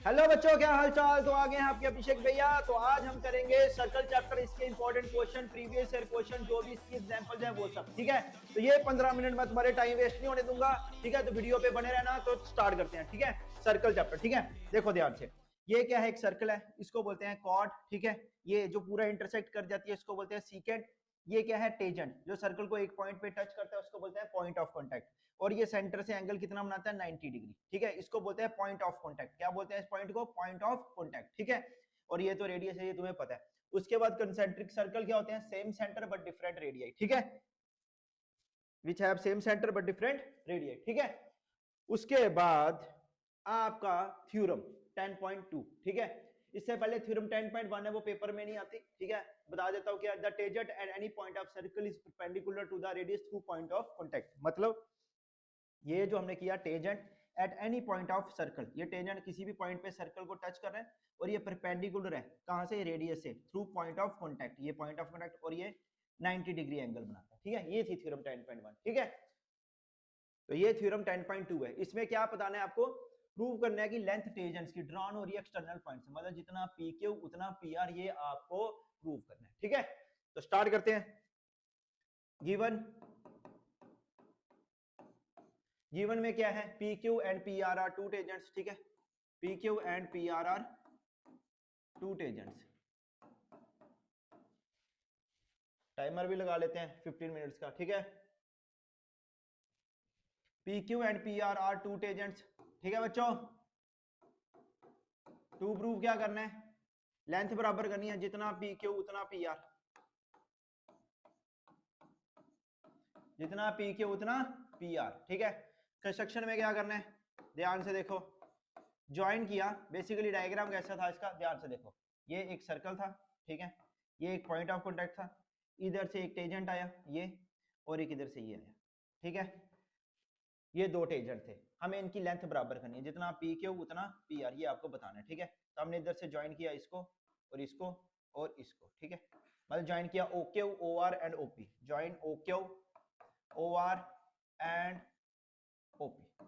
Hello बच्चों, क्या हाल चाल। तो आगे हैं आपके अभिषेक भैया। तो आज हम करेंगे सर्कल चैप्टर, इसके important question, previous year question, जो भी इसकी एग्जांपल्स हैं वो सब। ठीक है, तो ये 15 मिनट में तुम्हारे टाइम वेस्ट नहीं होने दूंगा। ठीक है, तो वीडियो पे बने रहना। तो स्टार्ट करते हैं। ठीक है, सर्कल चैप्टर। ठीक है, देखो ध्यान से। ये क्या है? एक सर्कल है, इसको बोलते हैं कॉर्ड। ठीक है, ये जो पूरा इंटरसेक्ट कर जाती है इसको बोलते हैं सीकेंट। ये क्या है? टेंजेंट। जो सर्कल को एक पॉइंट पे टच करता है उसको बोलते हैं पॉइंट ऑफ कॉन्टैक्ट। और ये सेंटर से एंगल कितना बनाता है? 90 डिग्री। ठीक है, इसको बोलते हैं पॉइंट ऑफ कॉन्टैक्ट। क्या बोलते हैं इस पॉइंट को? Point of contact. ठीक है, और ये तो रेडियस है, ये तुम्हें पता है। उसके बाद कंसेंट्रिक सर्कल क्या होते हैं? Same centre but different radius. ठीक है, which have same centre but different radius. ठीक है, उसके बाद आपका थ्योरम 10.2। ठीक है, इससे पहले थ्योरम 10.1 है, वो पेपर में नहीं आती। ठीक है, बता देता हूं क्या। The tangent at any point of circle is perpendicular to the radius through point of contact. मतलब ये जो हमने किया tangent at any point of circle, ये टेंजेंट किसी भी पॉइंट पे सर्कल को टच कर रहे हैं और ये परपेंडिकुलर है कहां से? रेडियस से, थ्रू पॉइंट ऑफ कांटेक्ट। ये पॉइंट ऑफ कांटेक्ट और ये 90 डिग्री एंगल बनाता है। ठीक है, ये थी थ्योरम 10.1। ठीक है, तो ये थ्योरम 10.2 है। इसमें क्या बताना है आपको? प्रूव करना है कि लेंथ टेंजेंट्स की ड्रॉन हो रही है एक्सटर्नल पॉइंट से, मतलब जितना पी क्यू उतना पी आर, ये आपको प्रूव करना है। ठीक है, तो स्टार्ट करते हैं। गिवन गिवन में क्या है? P Q and P R are two tangents. ठीक है, P Q and P R are two tangents. Timer भी लगा लेते हैं 15 मिनट्स का। ठीक है, P Q and P R are two tangents. ठीक है बच्चों, टू प्रूव क्या करना है? लेंथ बराबर करनी है, जितना पी क्यू उतना पी आर, जितना पी क्यू उतना पी आर। ठीक है, कंस्ट्रक्शन में क्या करना है? ध्यान से देखो, ज्वाइन किया। बेसिकली डायग्राम कैसा था इसका? ध्यान से देखो, ये एक सर्कल था। ठीक है, ये एक पॉइंट ऑफ कांटेक्ट था, इधर से एक टेंजेंट आया ये, और एक इधर से ये आया। ठीक है, ये दो टेंजेंट थे, हमें इनकी लेंथ बराबर करनी है, जितना पी क्यू उतना पी आर, ये आपको बताना है। ठीक है, तो हमने इधर से ज्वाइन किया इसको और इसको और इसको। ठीक है, मतलब ज्वाइन किया O Q O R and O P, join O Q O R and O P.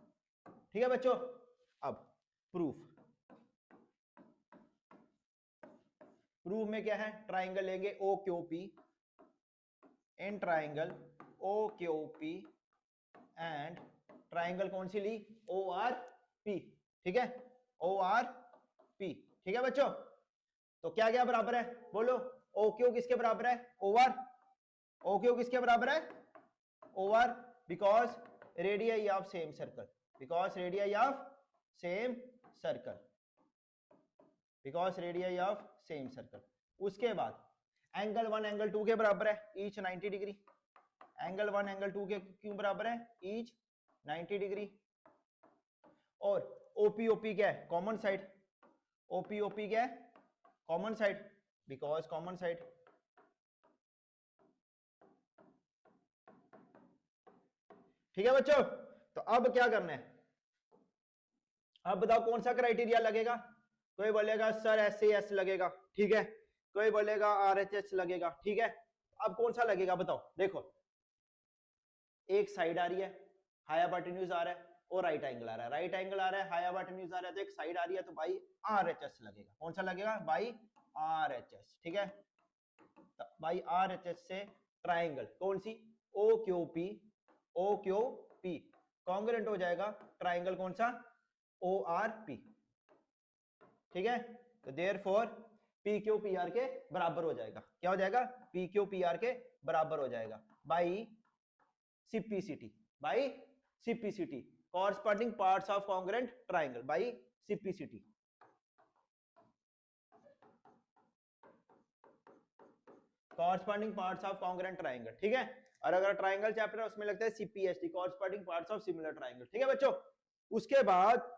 ठीक है बच्चों, अब प्रूफ। प्रूफ में क्या है? ट्राइंगल लेंगे O Q P, in triangle O Q P and triangle कौन सी ली? ओ आर पी। ठीक है, ओ आर पी। ठीक है बच्चों, तो क्या क्या बराबर है बोलो? ओ क्यू किसके बराबर है? ओवर। ओ क्यू किसके बराबर है? Over, because radius of same circle, because radius of same circle, because radius of same circle. उसके बाद एंगल 1 एंगल 2 के बराबर है, ईच 90 डिग्री। एंगल 1 एंगल 2 के क्यों बराबर है? Each 90 degree. और ओपी ओपी क्या है? Common side. ओपी ओपी क्या है? Common side, because common side. ठीक है बच्चों, तो अब क्या करना है? अब बताओ कौन सा क्राइटेरिया लगेगा? कोई बोलेगा सर एस सी एस लगेगा। ठीक है, कोई बोलेगा आर एच एस लगेगा। ठीक है, अब कौन सा लगेगा बताओ? देखो, एक साइड आ रही है, हाइपोटेन्यूज आ रहा है, और राइट एंगल आ रहा है। राइट एंगल आ रहा है, हाइपोटेन्यूज आ रहा है, तो एक साइड आ रही है, तो भाई आर एच एस लगेगा। कौन सा लगेगा भाई? R H S. ठीक है, तो भाई आर एच एस से ट्राइंगल कौन सी? O Q P, O Q P congruent हो जाएगा ट्राइंगल कौन सा? O R P. ठीक है, तो therefore P Q P R के बराबर हो जाएगा। क्या हो जाएगा? पी क्यू पी आर के बराबर हो जाएगा by CPCT, by CPCT, corresponding parts of congruent triangle by CPCT. Corresponding parts of congruent triangle. ठीक है, और अगर ट्राइंगल चैप्टर है उसमें लगता है CPST, corresponding parts of similar triangle. ठीक है बच्चों, उसके बाद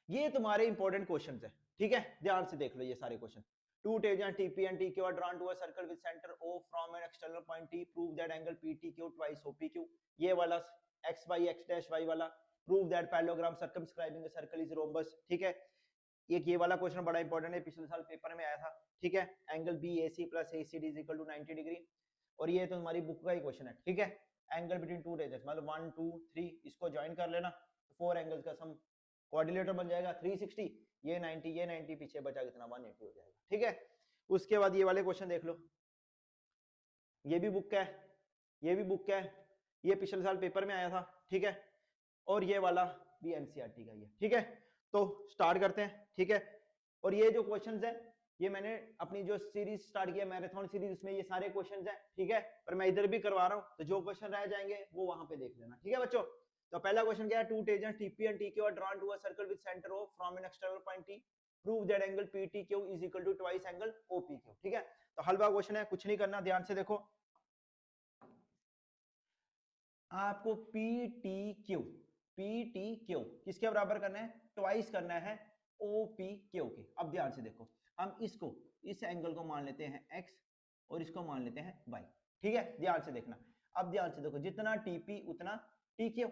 ये तुम्हारे इंपॉर्टेंट क्वेश्चंस है। ठीक है, ध्यान से देख लो ये सारे question. Two tangents TP and TQ are drawn to a circle with centre O from an external point T, prove that angle PTQ twice OPQ. ये वाला x by x dash y वाला, prove that parallelogram circumscribing a circle is rhombus. ठीक है, एक ये वाला question बड़ा important है, पिछले साल पेपर में आया था। ठीक है, angle B A C plus A C D is equal to 90 degree, और ये तो तुम्हारी बुक का ही क्वेश्चन है। ठीक है, एंगल बिटवीन टू टेंजेंट्स मतलब 1 2 3, इसको ज्वाइन कर लेना, 4 एंगल्स का सम क्वाड्रिलेटरल बन जाएगा 360, ये 90 पीछे बचा कितना 180 हो जाएगा। ठीक है, उसके बाद ये वाले क्वेश्चन देख लो, ये भी बुक का है, ये भी बुक का है, ये पिछले साल पेपर में आया था। ठीक है, और ये वाला भी एनसीईआरटी का ही है। ठीक है, तो स्टार्ट करते हैं। ठीक है, और ये जो क्वेश्चंस है ये मैंने अपनी जो सीरीज स्टार्ट किया मैराथन सीरीज, उसमें ये सारे क्वेश्चंस हैं। ठीक है, पर मैं इधर भी करवा रहा हूँ, तो जो क्वेश्चन रह जाएंगे वो वहां पे देख लेना। ठीक है बच्चों, तो पहला क्वेश्चन क्या है, two tangents T P and TQ are drawn to a circle with centre O from an external point T, prove that angle PTQ is equal to twice angle OPQ। ठीक है, तो हलवा क्वेश्चन है, कुछ नहीं करना, ध्यान से देखो। आपको PTQ किसके बराबर करना है, ट्वाइस करना है OPQ के। अब ध्यान से देखो, हम इसको, इस एंगल को मान लेते हैं x और इसको मान लेते हैं y। ठीक है, ध्यान से देखना। अब ध्यान से देखो, जितना TP उतना TQ,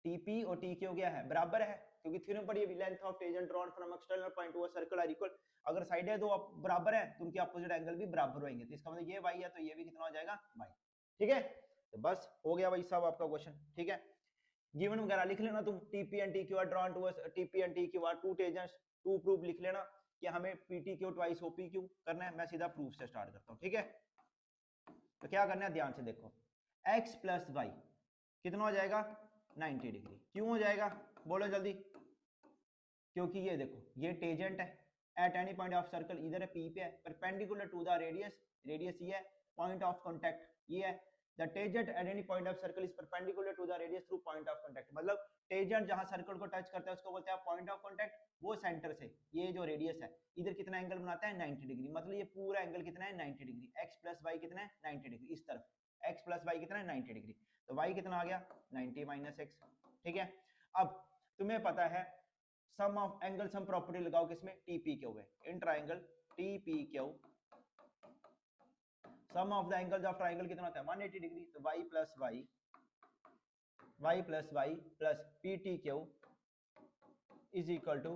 TP और TQ क्या है, बराबर है, क्योंकि थ्योरम पर ये length of tangent drawn from external point to a circle are equal. अगर साइड है दो बराबर है तो उनके अपोजिट एंगल भी बराबर होंगे, तो इसका मतलब ये y है तो ये भी कितना हो जाएगा y। ठीक है, तो बस हो गया भाई साहब आपका क्वेश्चन। ठीक है, गिवन वगैरह लिख लेना तुम, TP and TQ are drawn to TP and TQ are two tangents, to proof लिख लेना कि हमें PTQ ट्वाइस OPQ करना है। मैं सीधा प्रूफ से स्टार्ट करता हूं। ठीक है, तो क्या करना है, ध्यान से देखो, x प्लस y कितना हो जाएगा 90 डिग्री। क्यों हो जाएगा, बोलो जल्दी। क्योंकि ये देखो, ये टेंजेंट है at any point of circle, इधर है P पे है, perpendicular to the radius, radius ये है, पॉइंट ऑफ कांटेक्ट ये है, the tangent at any point of circle is perpendicular to the radius through point of contact. मतलब टेंजेंट जहां सर्कल को टच करता है उसको बोलते हैं पॉइंट ऑफ कांटेक्ट, वो सेंटर से ये जो रेडियस है इधर कितना एंगल बनाता है 90 डिग्री। मतलब ये पूरा एंगल कितना है 90 डिग्री। x प्लस वाई कितना है 90 डिग्री, इस तरफ x प्लस वाई कितना है 90 डिग्री, तो y कितना आ गया 90 माइनस x। ठीक है, अब तुम्हें पता है sum of angle sum property लगाओ किसमें, TPQ है, in triangle TPQ sum of the angles of triangle कितना होता है 180 डिग्री। तो y plus y plus PTQ is equal to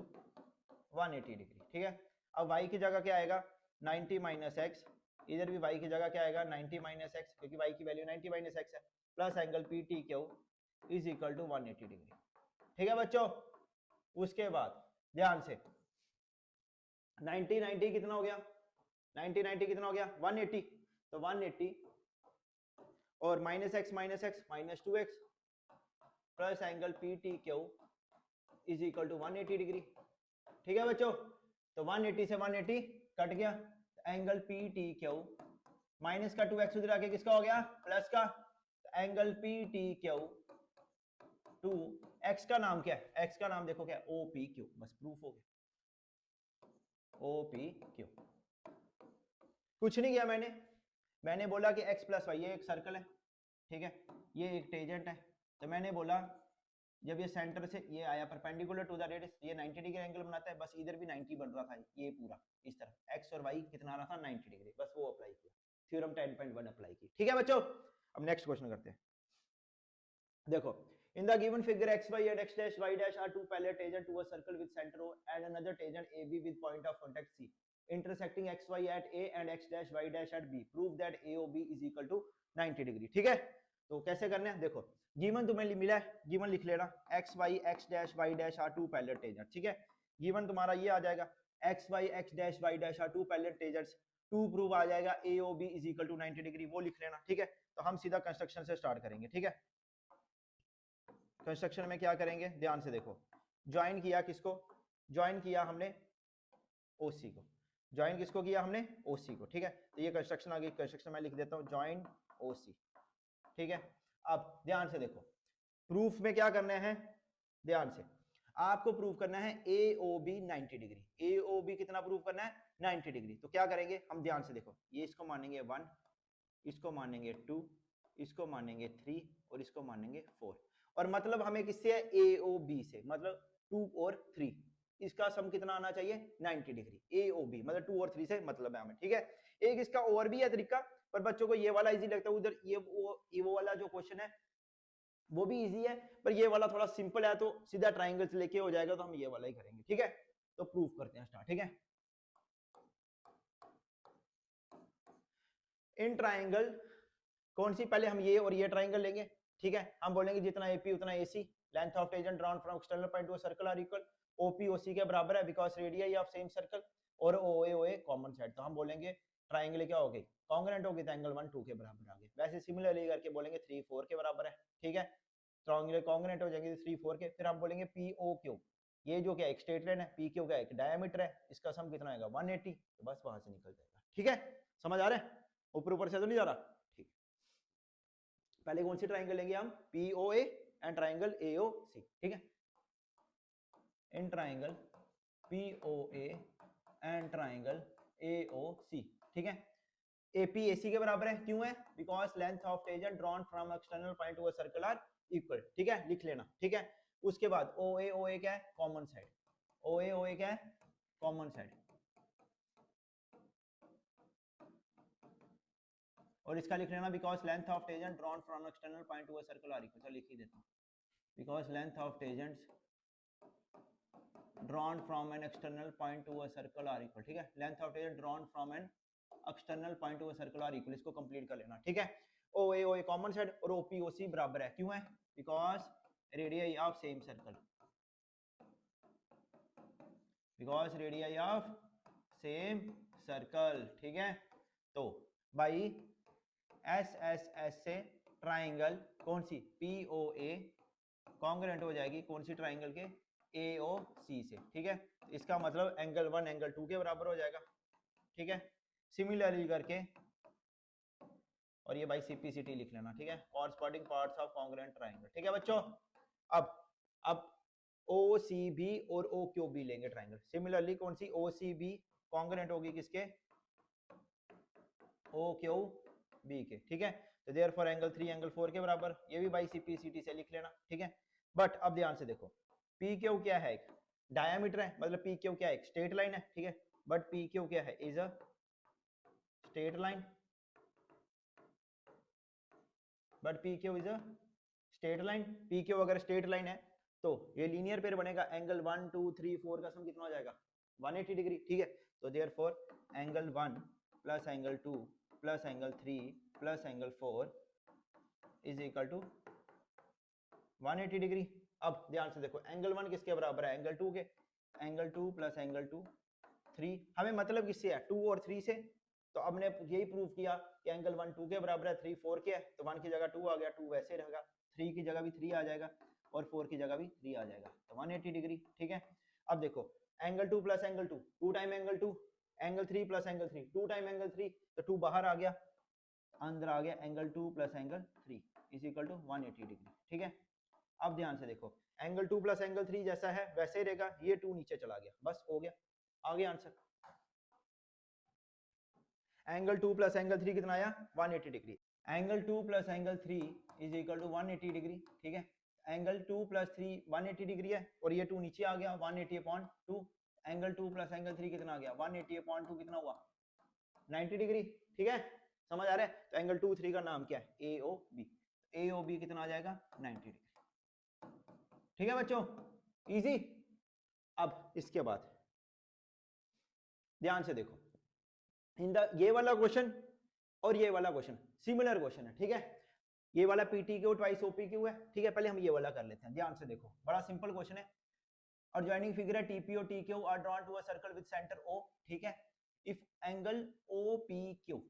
180 degree. ठीक है, अब y की जगह क्या आएगा 90 माइनस एक्स, इधर भी y की जगह क्या आएगा 90 माइनस एक्स, क्योंकि y की वैल्यू 90 माइनस एक्स है, plus angle PTQ is equal to 180 degree. ठीक है बच्चों, उसके बाद ध्यान से 90 कितना हो गया 90 कितना हो गया 180, तो 180 और minus x minus 2x plus angle PTQ is equal to 180 degree. ठीक है बच्चों, तो 180 से 180 कट गया, एंगल PTQ माइनस का 2x उधर आके किसका हो गया प्लस का, तो एंगल PTQ 2 x का नाम क्या है, x का नाम देखो क्या है OPQ, बस प्रूफ हो गया OPQ। कुछ नहीं किया मैंने बोला कि x प्लस वाई, ये एक सर्कल है, ठीक है, ये एक टेंजेंट है, तो मैंने बोला जब ये सेंटर से ये आया परपेंडिकुलर टू द रेडियस, ये 90 डिग्री एंगल बनाता है, बस इधर भी 90 बन रहा था, ये पूरा इस तरफ x और y कितना आ रहा था 90 डिग्री, बस वो अप्लाई किया, थ्योरम 10.1 अप्लाई की। ठीक है बच्चों, अब नेक्स्ट क्वेश्चन करते हैं। देखो, in the given figure xy and x dash y dash are two parallel tangent to a circle with center O and another tangent AB with point of contact C intersecting xy at A and x dash y dash at B, prove that AOB is equal to 90 degree. ठीक है, तो कैसे करना है, देखो given तुम्हें मिला है, गिवन लिख लेना xy x dash y dash are two parallel tangent। ठीक है, गिवन तुम्हारा ये आ जाएगा xy x dash y dash are two parallel tangents, to prove आ जाएगा AOB is equal to 90 degree, वो लिख लेना। ठीक है, तो हम सीधा कंस्ट्रक्शन से स्टार्ट करेंगे। ठीक है, कंस्ट्रक्शन में क्या करेंगे, ध्यान से देखो, ज्वाइन किया किसको, ज्वाइन किया हमने OC को, ज्वाइन किसको किया हमने OC को। ठीक है, तो ये कंस्ट्रक्शन आ गई, कंस्ट्रक्शन मैं लिख देता हूं ज्वाइन OC। ठीक है, अब ध्यान से देखो, प्रूफ में क्या करना है, ध्यान से आपको प्रूफ करना है AOB 90 डिग्री, AOB कितना प्रूफ करना है 90 डिग्री। तो क्या करेंगे हम, ध्यान से देखो, ये इसको मानेंगे 1, इसको मानेंगे 2, इसको मानेंगे 3 और इसको मानेंगे 4, और मतलब हमें किससे है AOB से, मतलब 2 और 3, इसका सम कितना आना चाहिए 90 डिग्री, AOB मतलब 2 और 3 से मतलब है हमें। ठीक है, एक इसका और भी है तरीका, पर बच्चों को ये वाला इजी लगता है, उधर ये वो वाला जो क्वेश्चन है वो भी इजी है, पर ये वाला थोड़ा सिंपल है, तो सीधा ट्राइंगल से लेके हो जाएगा, तो हम ये वाला ही करेंगे। ठीक है, तो प्रूफ करते हैं स्टार्ट। ठीक है, इन ट्राइंगल कौन सी, पहले हम ये और ये ट्राइंगल लेंगे। ठीक है, हम बोलेंगे जितना AP उतना AC, length of tangent drawn from external point to a circle are equal, OP OC के बराबर है because radius of same circle, और ओए ओए कॉमन साइड, तो हम बोलेंगे ट्राइंगल क्या हो गई, कांग्रुएंट होगी, तो एंगल 1 2 के बराबर आ गए। वैसे सिमिलरली करके बोलेंगे 3 4 के बराबर है, ठीक है, ट्रायंगल कांग्रुएंट हो जाएंगे 3 4 के। फिर हम बोलेंगे पी ओ क्यू, ये जो क्या एक स्ट्रेट लाइन है, पी क्यू का एक डायमीटर है, इसका सम कितना आएगा 180, तो बस वहां से निकल जाएगा, ठीक है, समझ आ रहा है, ऊपर ऊपर से तो नहीं जा रहा, ठीक। पहले कौन सी ट्राइंगल लेंगे हम, P O A and triangle A O C, ठीक है, in triangle P O A and triangle A O C, ठीक है, AP AC के बराबर है, क्यों है, because length of tangent drawn from external point to a circle are equal, ठीक है, लिख लेना, ठीक है। उसके बाद OA क्या है, कॉमन साइड, OA क्या है, कॉमन साइड, और इसका लिख लेना because length of tangent drawn from external point to a circle are equal, चलो लिख ही देता हूं, because length of tangent drawn from an external point to a circle are equal, ठीक है, length of tangent drawn from an external point to a circle are equal, इसको complete कर लेना, ठीक है। OA कॉमन साइड और OPOC बराबर है, क्यों है, because radius of same circle, because radius of same circle, ठीक है। तो भाई एस से ट्राइंगल कौन सी, POA कांग्रुएंट हो जाएगी कौन सी ट्राइंगल के, AOC से, ठीक है, इसका मतलब एंगल 1 एंगल 2 के बराबर हो जाएगा, ठीक है, सिमिलरली करके, और ये भाई CPCT लिख लेना, ठीक है, corresponding parts of congruent triangle, ठीक है बच्चों। अब OCB और OQB लेंगे ट्राइंगल, सिमिलरली कौन सी, OCB कांग्रुएंट होगी किसके, OQB के, ठीक है, तो देयरफॉर एंगल 3 एंगल 4 के बराबर, ये भी भाई CPCT से लिख लेना, ठीक है। बट अब ध्यान से देखो, PQ क्या है, एक डायमीटर है, मतलब PQ क्या है, एक स्ट्रेट लाइन है, ठीक है, बट PQ क्या है, is a straight line, but PQ is a straight line, PQ अगर स्ट्रेट लाइन है तो ये लीनियर पेयर बनेगा, एंगल 1 2 3 4 का सम कितना हो जाएगा 180 डिग्री, ठीक है, तो therefore angle 1 plus angle 2 plus angle 3 plus angle 4 is equal to 180 degree. अब ध्यान से देखो एंगल 1 किसके बराबर है, एंगल 2 के, एंगल 2 प्लस एंगल 2 3, हमें मतलब किससे है, 2 और 3 से, तो अब ने यही प्रूव किया कि एंगल 1 2 के बराबर है, 3 4 के है, तो 1 की जगह 2 आ गया, 2 वैसे रहेगा, 3 की जगह भी 3 आ जाएगा, और 4 की जगह भी 3 आ जाएगा, तो 180 डिग्री, ठीक है। अब देखो angle 2 plus angle 2, 2 time angle 2, angle 3 plus angle 3, 2 time angle 3, तो 2 बाहर आ गया, अंदर आ गया, angle 2 plus angle 3 is equal to 180 degree, ठीक है। अब ध्यान से देखो एंगल 2 प्लस एंगल 3 जैसा है वैसे ही रहेगा, ये 2 नीचे चला गया, बस हो गया, आ गया आंसर। एंगल 2 प्लस एंगल 3 कितना आया 180 degree, angle 2 plus angle 3 is equal to 180 degree, ठीक है, एंगल 2 प्लस 3 180 डिग्री है, और ये 2 नीचे आ गया 180 अपॉन 2, एंगल 2 प्लस एंगल 3 कितना आ गया 180 अपॉन 2 कितना हुआ 90 डिग्री, ठीक है, समझ आ रहा है। तो एंगल 2 3 का नाम क्या है AOB, AOB कितना आ जाएगा 90 डिग्री, ठीक है बच्चों, इजी। अब इसके बाद ध्यान से देखो इन द ये वाला क्वेश्चन और ये वाला क्वेश्चन सिमिलर क्वेश्चन है, ठीक है, ये वाला PTQ ट्वाइस OPQ है, ठीक है, पहले हम ये वाला कर लेते हैं, ध्यान से देखो बड़ा सिंपल क्वेश्चन है, और ज्वाइनिंग फिगर है TP और TQ are drawn to a circle with centre O, ठीक है, इफ एंगल OPQ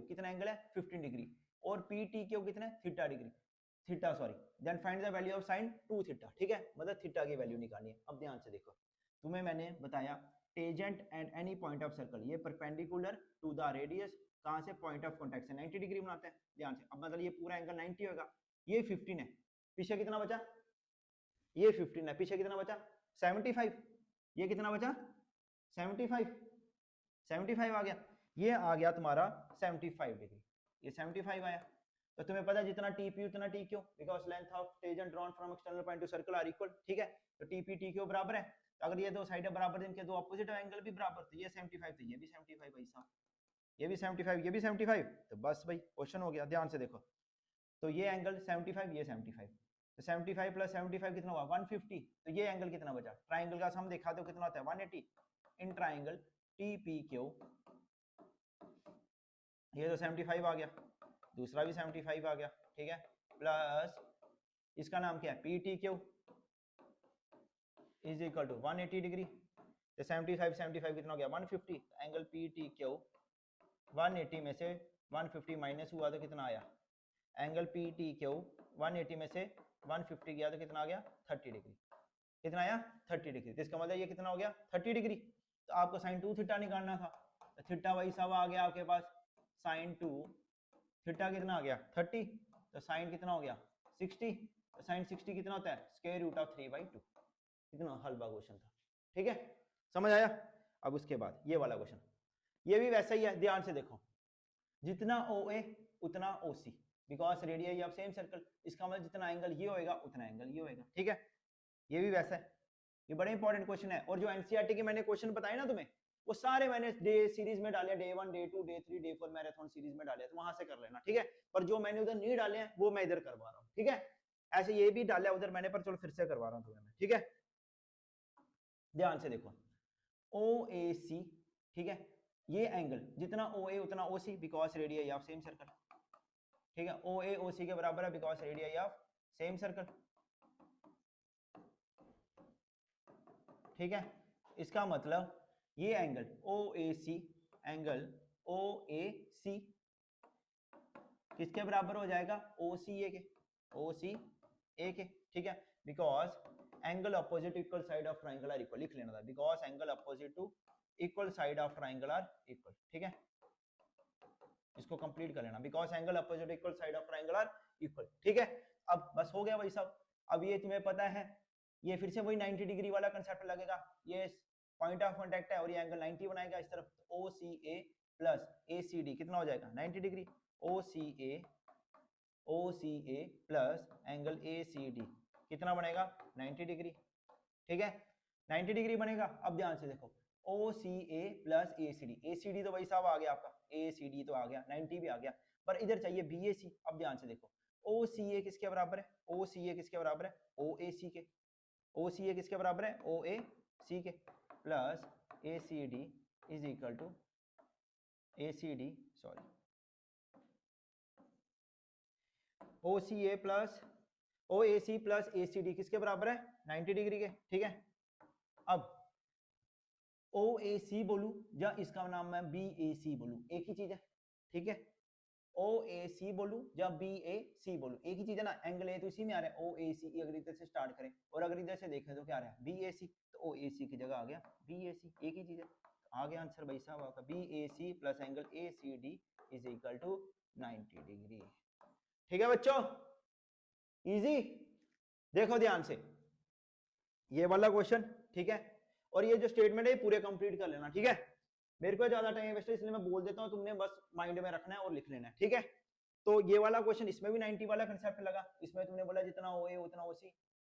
कितना एंगल है 15 डिग्री, और PTQ कितना है theta degree, theta sorry, then find the value of sine 2 theta, ठीक है, मतलब थीटा की वैल्यू निकालनी है। अब ध्यान से देखो तुम्हें मैंने बताया tangent at any point of circle, ये परपेंडिकुलर टू द रेडियस, कहां से पॉइंट ऑफ कांटेक्ट से 90 डिग्री बनाते हैं, ध्यान से, अब मतलब ये पूरा एंगल 90 होगा, ये 15 है, पीछे कितना बचा, ये 15 है, पीछे कितना बचा 75, ये कितना बचा 75, 75 आ गया, ये आ गया तुम्हारा 75 डिग्री, ये 75 आया, तो तुम्हें पता है जितना TP उतना TQ, because length of tangent drawn from external point to circle are equal, ठीक है, तो TP TQ बराबर है, तो अगर ये दो साइड बराबर इनके दो अपोजिट एंगल भी बराबर, तो ये 75 तो ये भी 75 भाई साहब, ये भी 75 ये भी 75, तो बस भाई क्वेश्चन हो गया। ध्यान से देखो तो ये एंगल 75 ये 75, तो 75 प्लस 75 कितना हुआ 150, तो ये एंगल कितना बचा, ट्राइंगल का सम दिखा दो कितना होता है 180, इन ट्राइंगल TPQ, ये तो 75 आ गया, दूसरा भी 75 आ गया, ठीक है, प्लस इसका नाम क्या है, P T Q is equal to 180 degree. तो 75 कितना हो गया 150। एंगल पी टी क्यू 180 में से 150 माइनस हुआ तो कितना आया, एंगल पी टी क्यू 180 में से 150 गया तो कितना आ गया 30 डिग्री। कितना आया 30 डिग्री। तो इसका मतलब ये कितना हो गया 30 डिग्री। तो आपको साइन 2 थीटा निकालना था, तो थीटा वही सब आ गया आपके पास, साइन 2 थीटा कितना आ गया 30, तो साइन कितना हो गया 60। तो साइन 60 कितना होता है स्क्वायर रूट ऑफ 3/2। कितना हलवा क्वेश्चन था, ठीक है, समझ आया। अब उसके बाद ये वाला क्वेश्चन, ये भी वैसा ही है, ध्यान से देखो, जितना OA उतना OC, because radius of same circle. इसका मतलब जितना एंगल ये होएगा उतना एंगल ये होएगा, ठीक है। ये भी वैसा है, ये बड़े इंपॉर्टेंट क्वेश्चन है। और जो एनसीईआरटी के मैंने क्वेश्चन बताए ना तुम्हें, वो सारे मैंने डे सीरीज में डाले, day 1 day 2 day 3 day 4 marathon series में डाले, तो वहां से कर लेना, ठीक है। पर जो मैंने उधर नहीं डाले हैं वो मैं इधर करवा रहा हूँ, ठीक है। ऐसे ये भी डाला उधर मैंने, पर चलो फिर से करवा रहा हूँ तुम्हें, ठीक है। ध्यान से देखो, OAC, ठीक है, ये एंगल जितना OA उतना OC, because radius of same circle, ठीक है। OA OC के बराबर है because radius of same circle, ठीक है। इसका मतलब ये एंगल OAC, एंगल OAC किसके बराबर हो जाएगा OCA के, OCA के, ठीक है। Because angle opposite equal side of triangle are equal, लिख लेना था, because angle opposite to equal side of triangle are equal, ठीक है। इसको कंप्लीट कर लेना, because angle opposite equal side of triangle are equal, ठीक है। अब बस हो गया भाई साहब। अब ये तुम्हें पता है, ये फिर से वही 90 डिग्री वाला कंसेप्ट लगेगा। ये पॉइंट ऑफ कांटेक्ट है और ये एंगल 90 बनाएगा इस तरफ, OCA प्लस ACD कितना हो जाएगा 90 degree. OCA plus angle ACD कितना बनेगा 90 डिग्री, ठीक है, 90 डिग्री बनेगा। अब ध्यान से देखो, OCA प्लस ACD तो भाई साहब आ गया आपका, ACD तो आ गया, 90 भी आ गया, पर इधर चाहिए BAC। अब ध्यान से देखो, OCA किसके बराबर है, OCA किसके बराबर है OAC के, OCA किसके बराबर है OAC के, plus ACD is equal to OCA plus OAC plus ACD किसके बराबर है 90 डिग्री के, ठीक है। अब OAC बोलूं या इसका नाम मैं BAC बोलूं, एक ही चीज है, ठीक है। OAC बोलूं या BAC बोलूं, एक ही चीज है ना, एंगल ए तो इसी में आ रहा है OAC। अगर इधर से स्टार्ट करें और अगर इधर से देखें तो क्या आ रहा है BAC, तो OAC की जगह आ गया BAC, एक ही चीज है। आ गया आंसर भाई साहब आपका, BAC plus angle ACD is equal to 90 degree, ठीक है बच्चों, इजी। देखो ध्यान से ये वाला क्वेश्चन, ठीक है, और ये जो स्टेटमेंट है पूरे कंप्लीट कर लेना, ठीक है। मेरे को ज्यादा टाइम वेस्ट है इसलिए मैं बोल देता हूँ, तुमने बस माइंड में रखना है और लिख लेना है, ठीक है। तो ये वाला क्वेश्चन, इसमें भी 90 वाला कंसेप्ट लगा, इसमें तुमने बोला जितना OA उतना OC,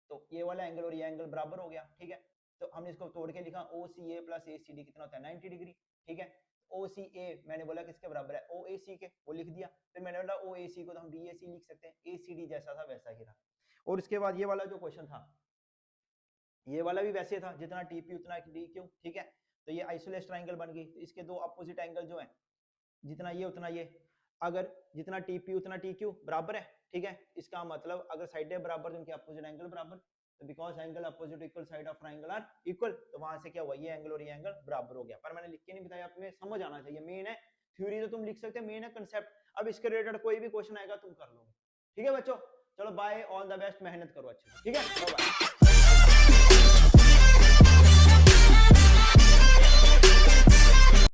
तो ये वाला एंगल और ये एंगल बराबर हो गया, ठीक है। तो हमने इसको तोड़ के लिखा OCA प्लस ACD कितना होता है 90 डिग्री, ठीक है। OCA मैंने बोला किसके बराबर है OAC के, वो लिख दिया। फिर मैंने बोला OAC को तो हम BAC लिख सकते हैं, ACD जैसा था वैसा ही रहा। और इसके बाद ये वाला जो क्वेश्चन था, ये वाला भी वैसे था, जितना TP उतना DQ, ठीक है। तो ये आइसोलेस ट्रायंगल बन गई, तो इसके दो अपोजिट एंगल जो है, जितना ये उतना ये, अगर जितना TP उतना TQ बराबर है, ठीक है। इसका मतलब अगर साइडें बराबर तो उनके अपोजिट एंगल बराबर, तो because angle opposite equal side of triangle are equal, तो वहां से क्या हुआ, ये एंगल और ये एंगल बराबर हो गया। पर मैंने लिख के नहीं बताया, तुम्हें समझ आना चाहिए, मेन है थ्योरी तो तुम लिख सकते हैं, मेन है कंसेप्ट। अब इसके रिलेटेड कोई भी क्वेश्चन आएगा तुम कर लोगे, ठीक है बच्चों। चलो बाय, ऑल द बेस्ट, मेहनत करो अच्छे से, ठीक है, बाय।